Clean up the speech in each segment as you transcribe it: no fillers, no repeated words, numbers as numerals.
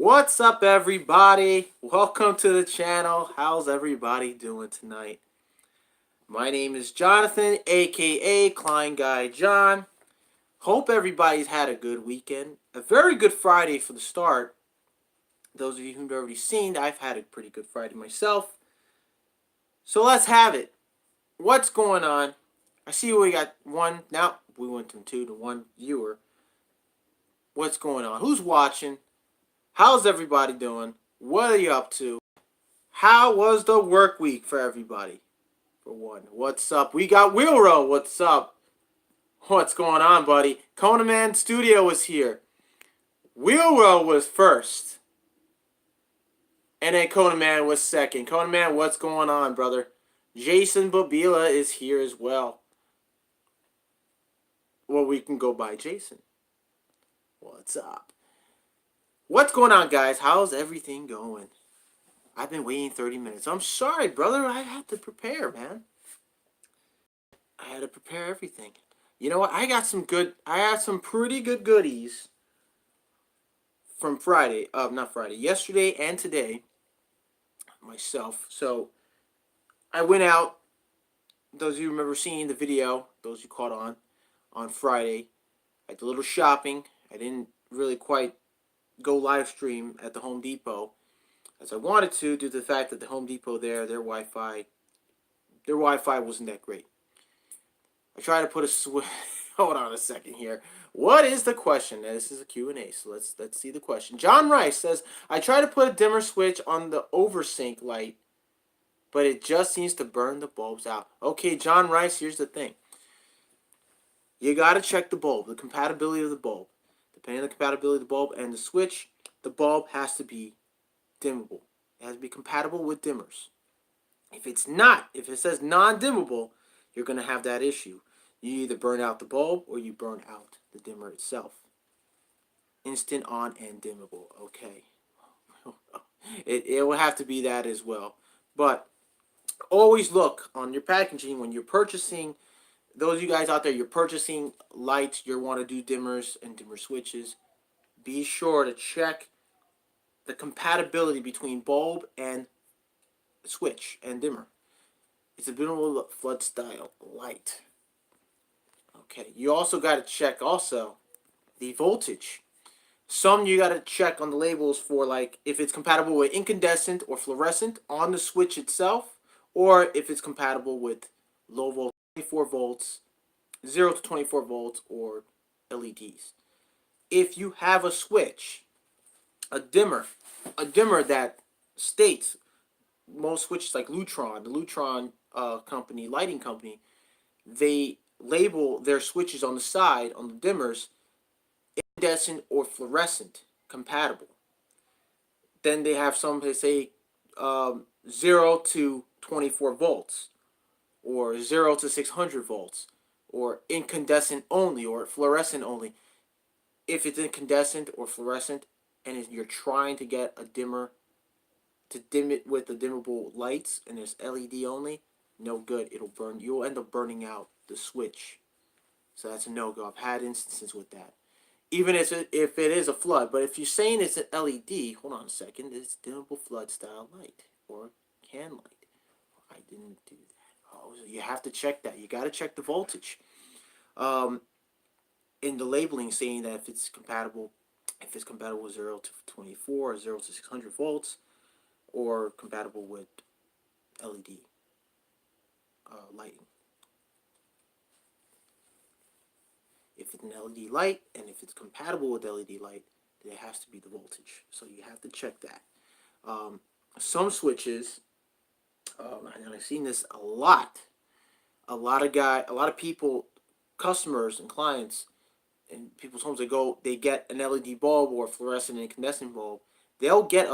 What's up, everybody? Welcome to the channel. How's everybody doing tonight? My name is Jonathan, aka Klein Guy John. Hope everybody's had a good weekend. A very good Friday for the start. Those of you who've already seen, I've had a pretty good Friday myself. So let's have it. What's going on? I see we got one. Now we went from 2 to 1 viewer. What's going on? Who's watching? How's everybody doing? What are you up to? How was the work week for everybody? For one, what's up? We got Wheelrow. What's up? What's going on, buddy? Conan Man Studio was here. Wheelrow was first. And then Conan Man was second. Conan Man, what's going on, brother? Jason Babila is here as well. Well, we can go by Jason. What's up? What's going on, guys? How's everything going? I've been waiting 30 minutes. I'm sorry, brother. I had to prepare, man. I had to prepare everything. You know what? I have some pretty good goodies from Friday. Not Friday. Yesterday and today. Myself. So, I went out. Those of you who remember seeing the video, those who caught on Friday. I did a little shopping. I didn't really quite go live stream at the Home Depot as I wanted to, due to the fact that the Home Depot their Wi-Fi wasn't that great. I tried to put a switch. Hold on a second here. What is the question? Now, this is a Q&A, so let's see the question. John Rice says, I tried to put a dimmer switch on the oversync light, but it just seems to burn the bulbs out. Okay, John Rice, here's the thing. You got to check the bulb, the compatibility of the bulb. Depending on the compatibility of the bulb and the switch, the bulb has to be dimmable. It has to be compatible with dimmers. If it's not, if it says non-dimmable, you're going to have that issue. You either burn out the bulb or you burn out the dimmer itself. Instant on and dimmable. Okay. It will have to be that as well. But always look on your packaging when you're purchasing. Those of you guys out there, you're purchasing lights, you want to do dimmers and dimmer switches. Be sure to check the compatibility between bulb and switch and dimmer. It's a dimmable flood style light. Okay, you also got to check also the voltage. Some you got to check on the labels for, like, if it's compatible with incandescent or fluorescent on the switch itself, or if it's compatible with low voltage, 24 volts, 0 to 24 volts, or LEDs. If you have a switch, a dimmer that states, most switches like Lutron, the Lutron company, lighting company, they label their switches on the side, on the dimmers, incandescent or fluorescent compatible. Then they have some, they say 0 to 24 volts, or 0 to 600 volts, or incandescent only, or fluorescent only. If it's incandescent or fluorescent, and you're trying to get a dimmer to dim it with the dimmable lights, and there's LED only, no good. It'll burn. You'll end up burning out the switch. So that's a no-go. I've had instances with that. Even if it is a flood. But if you're saying it's an LED, hold on a second, it's dimmable flood style light, or can light. I didn't do that. Oh, so you have to check that. You got to check the voltage. In the labeling, saying that if it's compatible with 0 to 24 or 0 to 600 volts, or compatible with LED lighting. If it's an LED light, and if it's compatible with LED light, then it has to be the voltage. So you have to check that. Some switches, and I've seen this a lot. A lot of people, customers and clients in people's homes, they get an LED bulb or a fluorescent and incandescent bulb. They'll get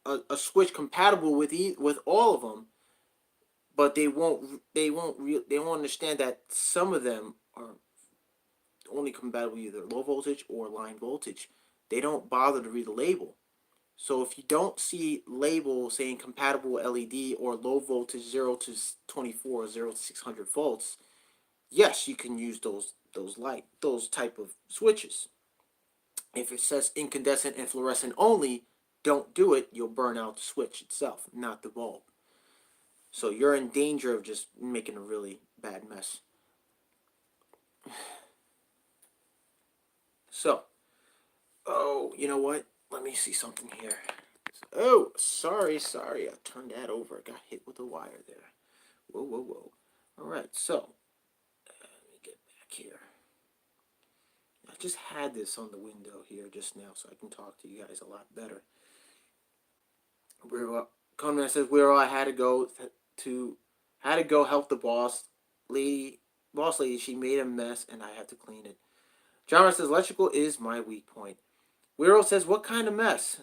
a switch compatible with all of them, but they won't understand that some of them are only compatible with either low voltage or line voltage. They don't bother to read the label. So if you don't see label saying compatible with LED or low voltage 0 to 24 or 0 to 600 volts, yes, you can use those type of switches. If it says incandescent and fluorescent only, don't do it, you'll burn out the switch itself, not the bulb. So you're in danger of just making a really bad mess. So, oh, you know what? Let me see something here. Oh, sorry. I turned that over. I got hit with a wire there. Whoa. All right, so let me get back here. I just had this on the window here just now, so I can talk to you guys a lot better. Conrad says where I had to go help the boss lady. She made a mess, and I had to clean it. John says electrical is my weak point. Weiro says what kind of mess?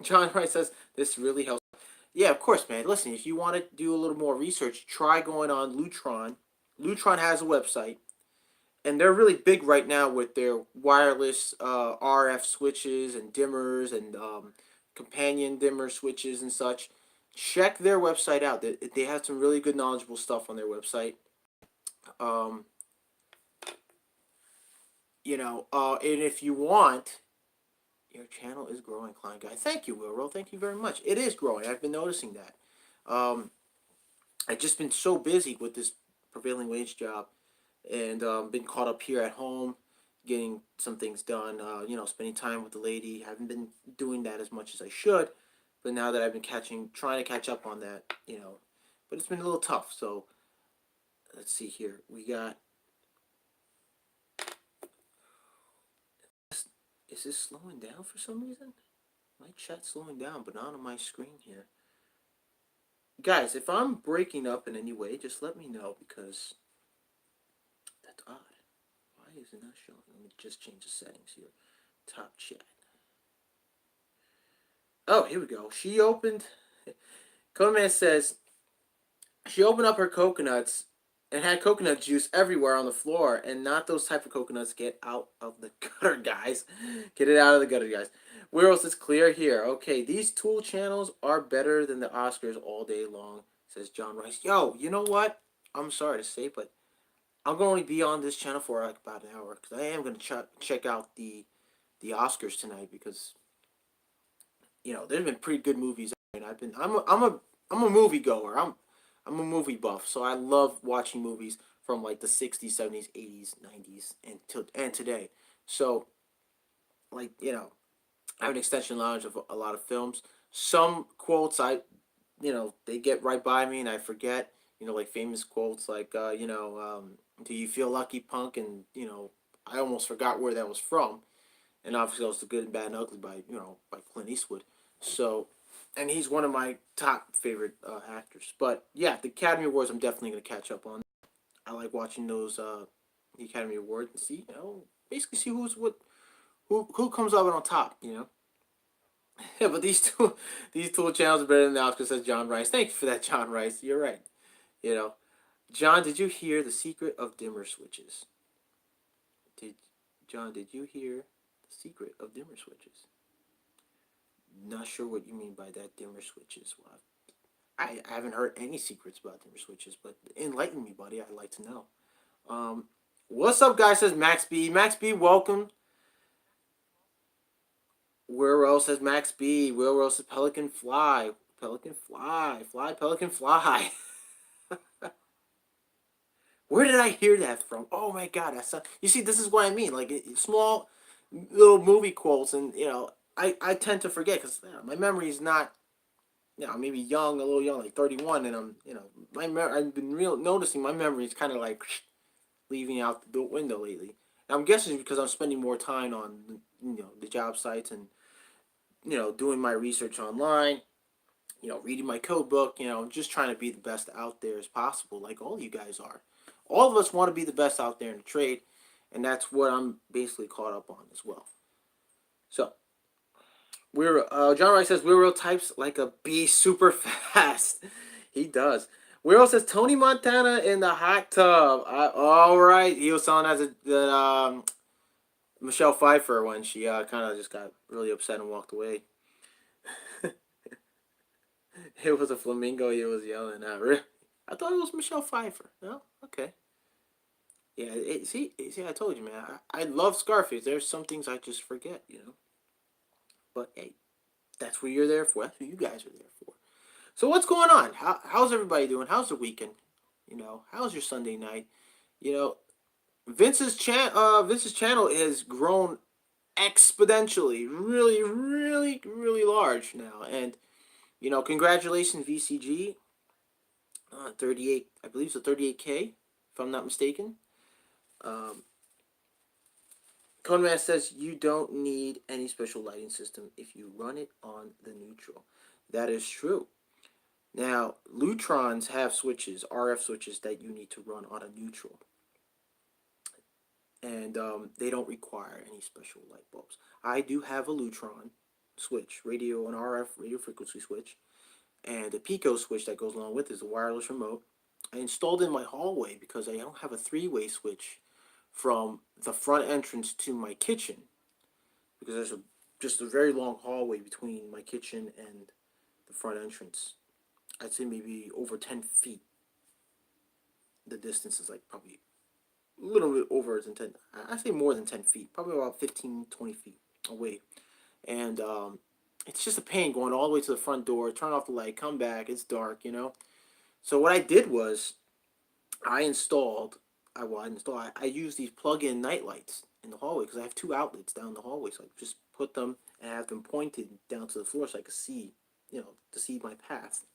John Wright says this really helps. Yeah, of course, man. Listen, if you want to do a little more research, try going on Lutron. Lutron has a website, and they're really big right now with their wireless RF switches and dimmers and companion dimmer switches and such. Check their website out. They have some really good, knowledgeable stuff on their website. Um, and if you want, your channel is growing, Klein Guy. Thank you, Wilro. Thank you very much. It is growing. I've been noticing that. I've just been so busy with this prevailing wage job, and been caught up here at home, getting some things done. Spending time with the lady. Haven't been doing that as much as I should, but now that I've been trying to catch up on that, but it's been a little tough. So let's see here. We got. Is this slowing down for some reason? My chat's slowing down, but not on my screen here. Guys, if I'm breaking up in any way, just let me know because that's odd. Why is it not showing? Let me just change the settings here. Top chat. Oh, here we go. She opened. Conan says she opened up her coconuts and had coconut juice everywhere on the floor, and not those type of coconuts. Get out of the gutter, guys. Get it out of the gutter, guys. Where else is clear here? Okay, these tool channels are better than the Oscars all day long, says John Rice. Yo, you know what? I'm sorry to say, but I'm going to only be on this channel for like about an hour because I am going to check out the Oscars tonight because there's been pretty good movies. And I'm a movie goer. I'm a movie buff, so I love watching movies from like the 60s, 70s, 80s, 90s, and today. So I have an extension knowledge of a lot of films. Some quotes they get right by me and I forget. Like famous quotes like "Do you feel lucky, punk?" And I almost forgot where that was from. And obviously, it was The Good and Bad and Ugly by Clint Eastwood. So, and he's one of my top favorite actors. But yeah, the Academy Awards I'm definitely gonna catch up on. I like watching those the Academy Awards and see basically see who comes up on top. Yeah, but these two channels are better than the Oscar, says John Rice. Thank you for that, John Rice. You're right. You know, John, did you hear the secret of dimmer switches? Did John? Did you hear the secret of dimmer switches? Not sure what you mean by that. Dimmer switches. Well, I haven't heard any secrets about dimmer switches, but enlighten me, buddy. I'd like to know. What's up, guys? Says Max B. Max B, welcome. Where else says Max B? Where else says Pelican Fly? Pelican Fly. Fly, Pelican Fly. Where did I hear that from? Oh my god, you see, this is what I mean. Like small little movie quotes, and I tend to forget because my memory is not, maybe young, a little young, like 31, and I've been noticing my memory is kind of like leaving out the window lately. And I'm guessing because I'm spending more time on the job sites and doing my research online, reading my code book, just trying to be the best out there as possible, like all you guys are. All of us want to be the best out there in the trade, and that's what I'm basically caught up on as well. So, John Wright says Weirdo types like a bee super fast. He does. Weirdo says Tony Montana in the hot tub. All right, he was telling us that Michelle Pfeiffer when she kind of just got really upset and walked away. It was a flamingo he was yelling at. I thought it was Michelle Pfeiffer. No, okay. Yeah, see, I told you, man. I love Scarface. There's some things I just forget. But hey, That's what you're there for. That's what you guys are there for. So what's going on? How's everybody doing? How's the weekend? How's your Sunday night? You know, Vince's channel has grown exponentially, really, really, really large now. And congratulations, VCG, 38. I believe it's a 38K, if I'm not mistaken. Um, Conman says you don't need any special lighting system if you run it on the neutral. That is true. Now, Lutrons have switches, RF switches that you need to run on a neutral, and they don't require any special light bulbs. I do have a Lutron switch, radio and RF radio frequency switch, and a Pico switch that goes along with it is a wireless remote. I installed it in my hallway because I don't have a three-way switch from the front entrance to my kitchen because there's just a very long hallway between my kitchen and the front entrance. I'd say maybe over 10 feet. The distance is like probably a little bit over than 10. I say more than 10 feet, probably about 15, 20 feet away. And it's just a pain going all the way to the front door, turn off the light, come back, it's dark. So what I did was I installed, I used these plug-in night lights in the hallway because I have two outlets down the hallway. So I just put them and have them pointed down to the floor so I could see, to see my path,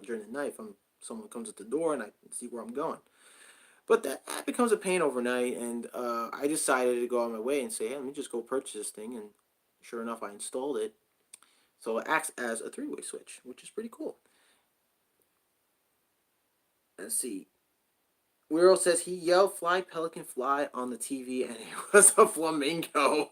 during the night if someone comes at the door and I can see where I'm going. But that becomes a pain overnight, and I decided to go on my way and say, hey, let me just go purchase this thing. And sure enough, I installed it. So it acts as a three-way switch, which is pretty cool. Let's see. Weirdo says he yelled "Fly Pelican Fly" on the TV, and it was a flamingo.